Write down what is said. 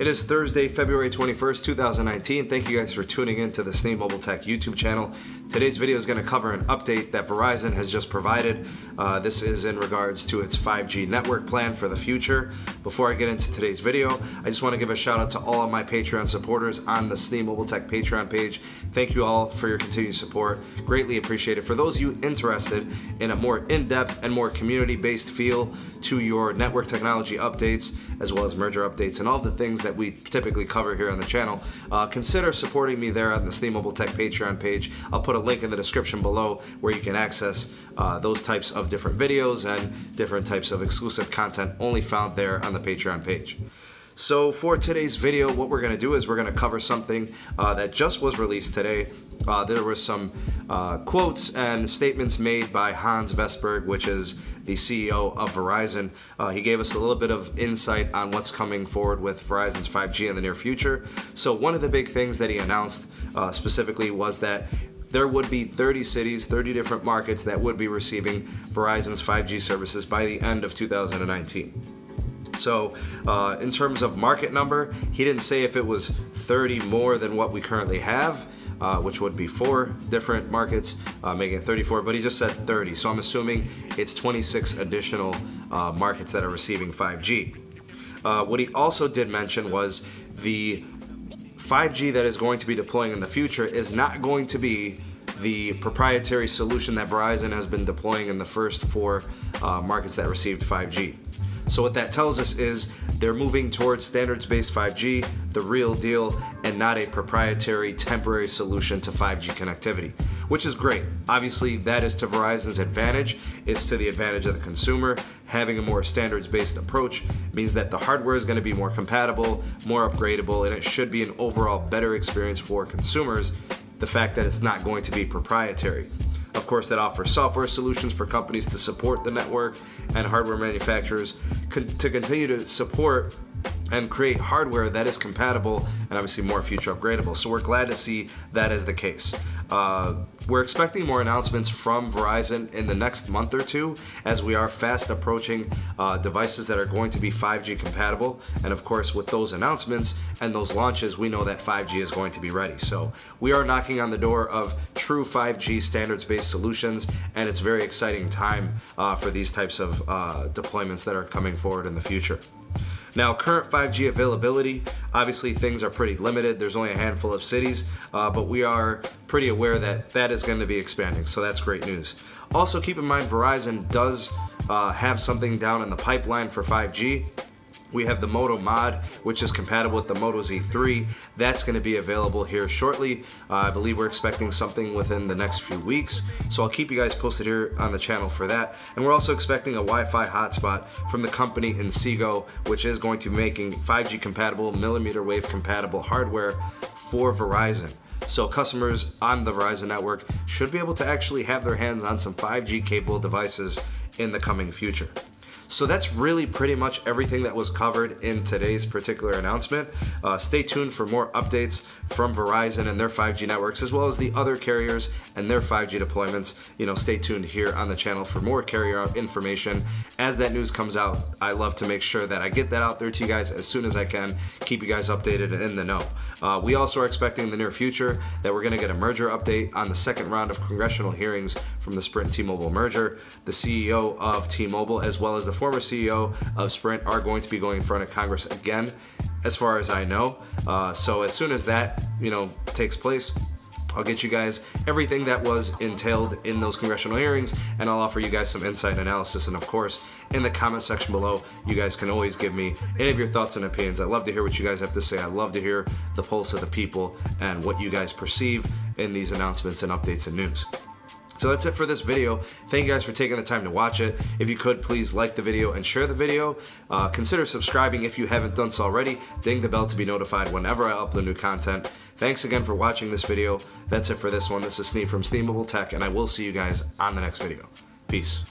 It is Thursday, February 21st, 2019. Thank you guys for tuning in to the TMobile Tech YouTube channel. Today's video is going to cover an update that Verizon has just provided. This is in regards to its 5G network plan for the future. Before I get into today's video, I just want to give a shout out to all of my Patreon supporters on the TMobile Tech Patreon page. Thank you all for your continued support. Greatly appreciated. For those of you interested in a more in-depth and more community-based feel to your network technology updates, as well as merger updates and all the things that we typically cover here on the channel, consider supporting me there on the TMobile Tech Patreon page. I'll put a link in the description below where you can access those types of different videos and different types of exclusive content only found there on the Patreon page. So for today's video, what we're going to do is we're going to cover something that just was released today. There were some quotes and statements made by Hans Vestberg, which is the CEO of Verizon. He gave us a little bit of insight on what's coming forward with Verizon's 5G in the near future. So one of the big things that he announced specifically was that there would be 30 cities, 30 different markets that would be receiving Verizon's 5G services by the end of 2019. So in terms of market number, he didn't say if it was 30 more than what we currently have, which would be 4 different markets, making it 34, but he just said 30. So I'm assuming it's 26 additional markets that are receiving 5G. What he also did mention was the 5G that is going to be deploying in the future is not going to be the proprietary solution that Verizon has been deploying in the first 4 markets that received 5G. So what that tells us is they're moving towards standards-based 5G, the real deal, and not a proprietary temporary solution to 5G connectivity, which is great. Obviously, that is to Verizon's advantage. It's to the advantage of the consumer. Having a more standards-based approach means that the hardware is going to be more compatible, more upgradable, and it should be an overall better experience for consumers, the fact that it's not going to be proprietary. Of course, that offers software solutions for companies to support the network and hardware manufacturers to continue to support and create hardware that is compatible and obviously more future upgradable. So we're glad to see that as the case. We're expecting more announcements from Verizon in the next month or two, as we are fast approaching devices that are going to be 5G compatible. And of course, with those announcements and those launches, we know that 5G is going to be ready. So we are knocking on the door of true 5G standards-based solutions, and it's a very exciting time for these types of deployments that are coming forward in the future. Now, current 5G availability, obviously things are pretty limited. There's only a handful of cities, but we are pretty aware that that is going to be expanding, so that's great news. Also, keep in mind Verizon does have something down in the pipeline for 5G. We have the Moto Mod, which is compatible with the Moto Z3. That's going to be available here shortly. I believe we're expecting something within the next few weeks. So I'll keep you guys posted here on the channel for that. And we're also expecting a Wi-Fi hotspot from the company in Sego, which is going to be making 5G compatible, millimeter wave compatible hardware for Verizon. So customers on the Verizon network should be able to actually have their hands on some 5G capable devices in the coming future. So that's really pretty much everything that was covered in today's particular announcement. Stay tuned for more updates from Verizon and their 5G networks, as well as the other carriers and their 5G deployments. Stay tuned here on the channel for more carrier information. As that news comes out, I love to make sure that I get that out there to you guys as soon as I can, keep you guys updated and in the know. We also are expecting in the near future that we're going to get a merger update on the second round of congressional hearings from the Sprint T-Mobile merger. The CEO of T-Mobile, as well as the former CEO of Sprint, are going to be going in front of Congress again, as far as I know. So as soon as that takes place, I'll get you guys everything that was entailed in those congressional hearings, and I'll offer you guys some insight and analysis. And of course, in the comment section below, you guys can always give me any of your thoughts and opinions. I love to hear what you guys have to say. I love to hear the pulse of the people and what you guys perceive in these announcements and updates and news. So that's it for this video. Thank you guys for taking the time to watch it. If you could, please like the video and share the video. Consider subscribing if you haven't done so already. Ding the bell to be notified whenever I upload new content. Thanks again for watching this video. That's it for this one. This is Sneed from TMobile Tech, and I will see you guys on the next video. Peace.